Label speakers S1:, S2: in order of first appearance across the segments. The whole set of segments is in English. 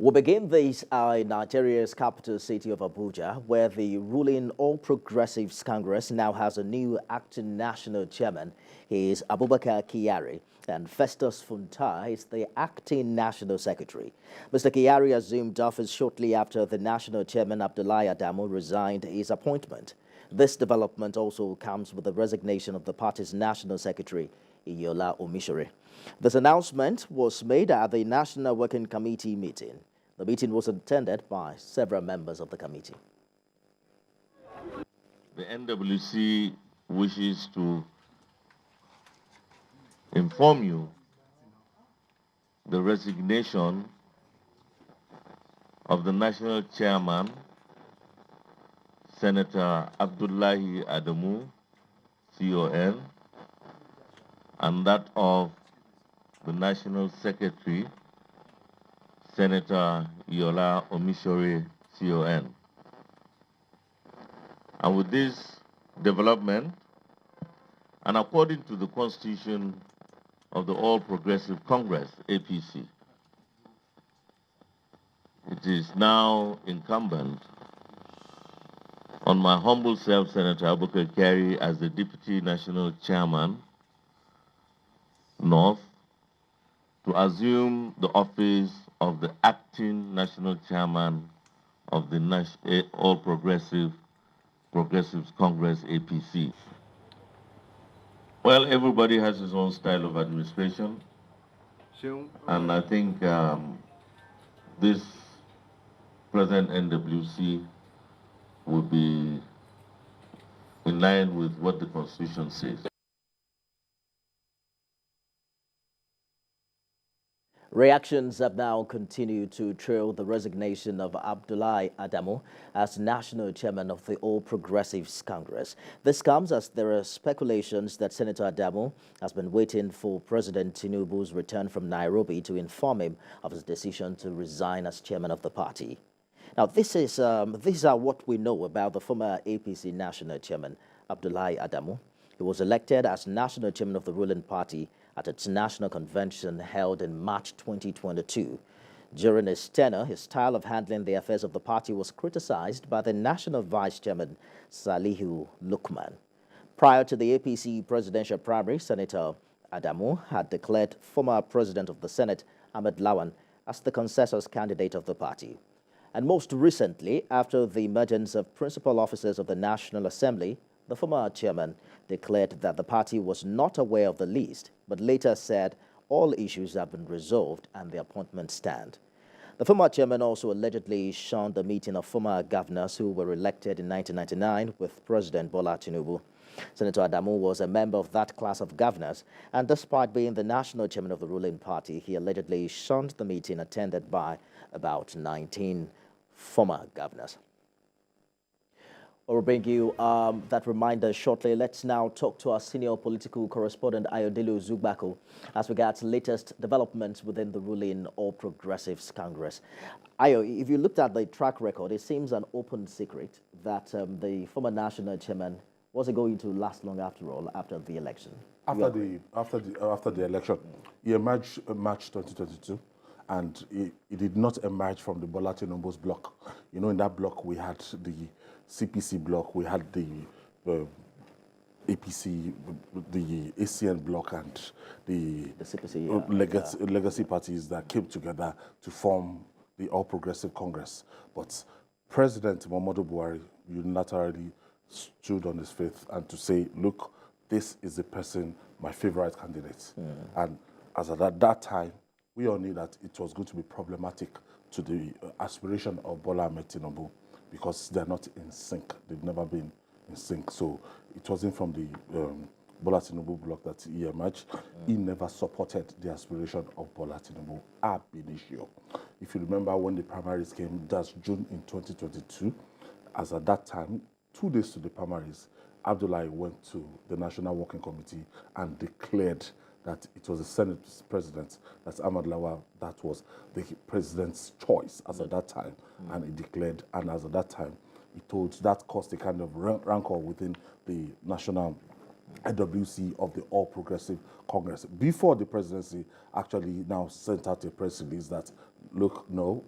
S1: We'll begin this in Nigeria's capital city of Abuja, where the ruling All Progressives Congress now has a new acting national chairman. He is Abubakar Kyari, and Festus Fuanta is the acting national secretary. Mr. Kyari assumed office shortly after the national chairman Abdullahi Adamu resigned his appointment. This development also comes with the resignation of the party's national secretary, Iyiola Omisore. This announcement was made at the National Working Committee meeting. The meeting was attended by several members of the committee.
S2: The NWC wishes to inform you the resignation of the National Chairman, Senator Abdullahi Adamu, CON, and that of the National Secretary, Senator Iyiola Omisore, CON. And with this development, and according to the Constitution of the All Progressive Congress, APC, it is now incumbent on my humble self, Senator Abubakar Kyari, as the Deputy National Chairman, North, to assume the office of the acting national chairman of the All Progressives Congress, APC. Well, everybody has his own style of administration, and I think this present NWC will be in line with what the Constitution says.
S1: Reactions have now continued to trail the resignation of Abdullahi Adamu as national chairman of the All Progressives Congress. This comes as there are speculations that Senator Adamu has been waiting for President Tinubu's return from Nairobi to inform him of his decision to resign as chairman of the party. Now, these are what we know about the former APC national chairman, Abdullahi Adamu. He was elected as national chairman of the ruling party at its national convention held in March 2022. During his tenure, his style of handling the affairs of the party was criticized by the national vice chairman, Salihu Lukman. Prior to the APC presidential primary, Senator Adamu had declared former president of the Senate, Ahmed Lawan, as the consensus candidate of the party. And most recently, after the emergence of principal officers of the National Assembly, the former chairman declared that the party was not aware of the list, but later said all issues have been resolved and the appointment stand. The former chairman also allegedly shunned the meeting of former governors who were elected in 1999 with President Bola Tinubu. Senator Adamu was a member of that class of governors, and despite being the national chairman of the ruling party, he allegedly shunned the meeting attended by about 19 former governors. We'll bring you that reminder shortly. Let's now talk to our senior political correspondent, Ayodele Zugbako, as regards latest developments within the ruling All Progressives Congress. Ayo, if you looked at the track record, it seems an open secret that the former national chairman wasn't going to last long after all, after the election.
S3: After the election, he emerged in March 2022. And he did not emerge from the Bola Tinubu's block. You know, in that block, we had the CPC block, we had the APC, the ACN block, and the CPC, legacy parties that came together to form the All Progressive Congress. But President Muhammadu Buhari unilaterally stood on his faith and to say, look, this is the person, my favorite candidate. And as at that time, we all knew that it was going to be problematic to the aspiration of Bola Ahmed Tinubu because they're not in sync. They've never been in sync. So it wasn't from the Bola Tinubu block that he emerged. He never supported the aspiration of Bola Tinubu ab initio. If you remember when the primaries came, that's June in 2022, as at that time, 2 days to the primaries, Abdullahi went to the National Working Committee and declared that it was the Senate president, that's Ahmed Lawan, that was the president's choice as at that time. And he declared, and as at that time, he told that caused a kind of rancor within the National NWC of the All Progressive Congress. Before the presidency actually now sent out a press release that, look, no,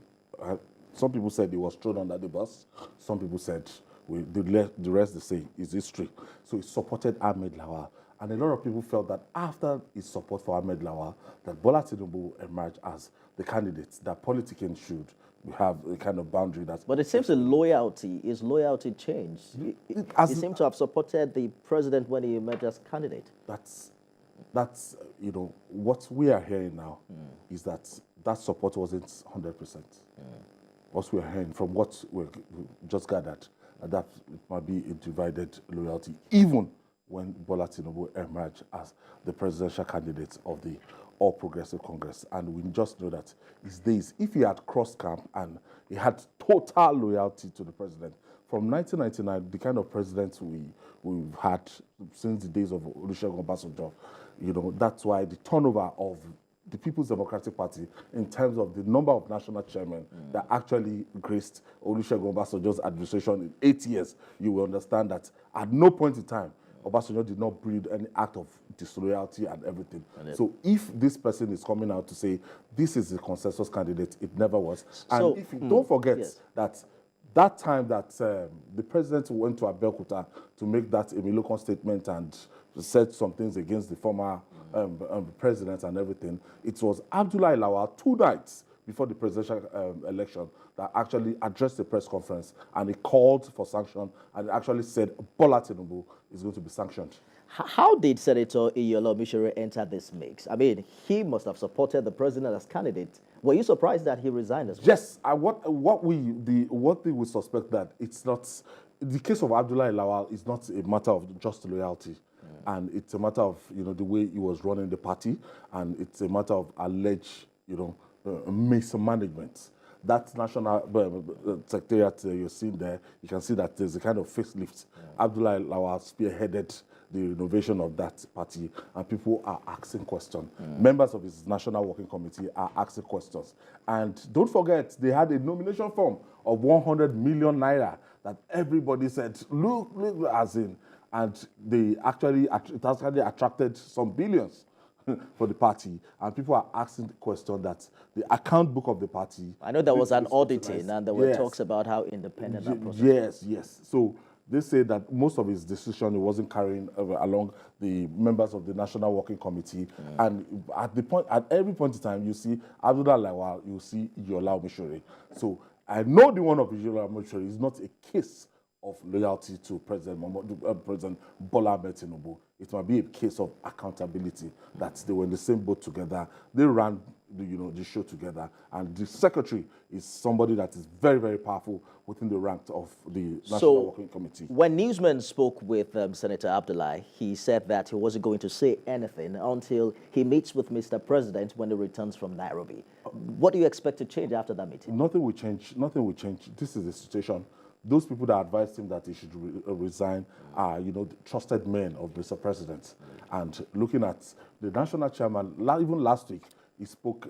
S3: some people said he was thrown under the bus. Some people said the rest they say is history. So he supported Ahmed Lawal. And a lot of people felt that after his support for Ahmed Lawal, that Bola Tinubu emerged as the candidate, that politicking should have a kind of boundary.
S1: But it seems his loyalty changed. He seemed to have supported the president when he emerged as candidate.
S3: That's what we are hearing now is that support wasn't 100%. What we are hearing from what we just gathered, that it might be a divided loyalty, even when Bola Tinubu emerged as the presidential candidate of the All Progressive Congress. And we just know that his days, if he had crossed camp and he had total loyalty to the president, from 1999, the kind of president we've had since the days of Olusegun Obasanjo, that's why the turnover of the People's Democratic Party in terms of the number of national chairmen that actually graced Olusegun Obasanjo's administration in 8 years, you will understand that at no point in time Obasanjo did not breed any act of disloyalty and everything. So if this person is coming out to say this is the consensus candidate, it never was. And if you don't forget that time that the president went to Abuja to make that Emilokon statement and said some things against the former president and everything, it was Abdullahi Lawal 2 nights before the presidential election that actually addressed the press conference, and he called for sanction and actually said Bola Tinubu is going to be sanctioned.
S1: How did Senator Iyiola Omisore enter this mix? I mean, he must have supported the president as candidate. Were you surprised that he resigned as well?
S3: Yes. What we suspect that it's not the case of Abdullahi Lawal is not a matter of just loyalty. And it's a matter of the way he was running the party, and it's a matter of alleged mismanagement. That national secretariat you're seeing there, you can see that there's a kind of facelift. Abdullahi Lawal spearheaded the renovation of that party, and people are asking questions. Members of his National Working Committee are asking questions. And don't forget, they had a nomination form of 100 million naira that everybody said, look, as in, and it actually attracted some billions for the party, and people are asking the question that the account book of the party.
S1: I know there was an auditing, and there were talks about how independent that process was.
S3: Yes. So they say that most of his decision he wasn't carrying along the members of the National Working Committee, and at every point in time, you see Abdullahi Lawal, you see Iyiola Omisore. So I know the one of Iyiola Omisore is not a case of loyalty to President Bola Ahmed Tinubu. It might be a case of accountability, that they were in the same boat together. They ran the show together, and the secretary is somebody that is very, very powerful within the ranks of the National Working Committee.
S1: When Newsman spoke with Senator Abdullahi, he said that he wasn't going to say anything until he meets with Mr. President when he returns from Nairobi. What do you expect to change after that meeting?
S3: Nothing will change. Nothing will change. This is the situation. Those people that advised him that he should resign are, trusted men of Mr. President. And looking at the national chairman, even last week, he spoke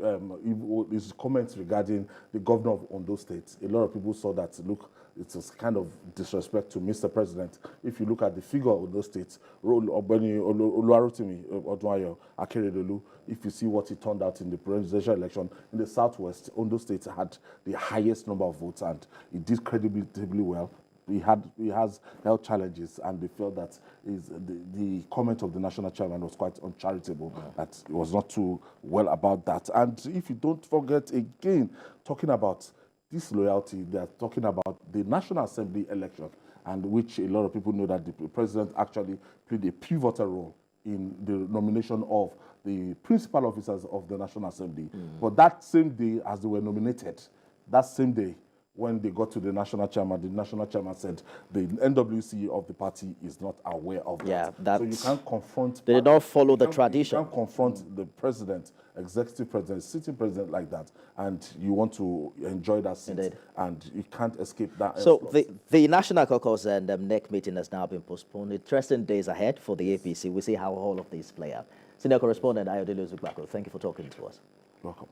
S3: his comments regarding the governor of Ondo State. A lot of people saw that, look, it was kind of disrespect to Mr. President. If you look at the figure of Ondo State, Oluwarotimi Odunayo Akeredolu, if you see what he turned out in the presidential election in the Southwest, Ondo State had the highest number of votes, and he did creditably well. He has health challenges, and they felt that the comment of the national chairman was quite uncharitable, that it was not too well about that. And if you don't forget, again, talking about disloyalty, they are talking about the National Assembly election, and which a lot of people know that the president actually played a pivotal role in the nomination of the principal officers of the National Assembly. But that same day, as they were nominated, that same day, when they got to the national chairman said the NWC of the party is not aware of that.
S1: Yeah,
S3: so you can't confront.
S1: They did not follow the tradition.
S3: You can't confront the president, executive president, sitting president like that, and you want to enjoy that seat.
S1: Indeed.
S3: And you can't escape that.
S1: So the National Caucus and NEC meeting has now been postponed. Interesting days ahead for the APC. We'll see how all of these play out. Senior correspondent Ayodele Uzubako, thank you for talking to us.
S3: Welcome.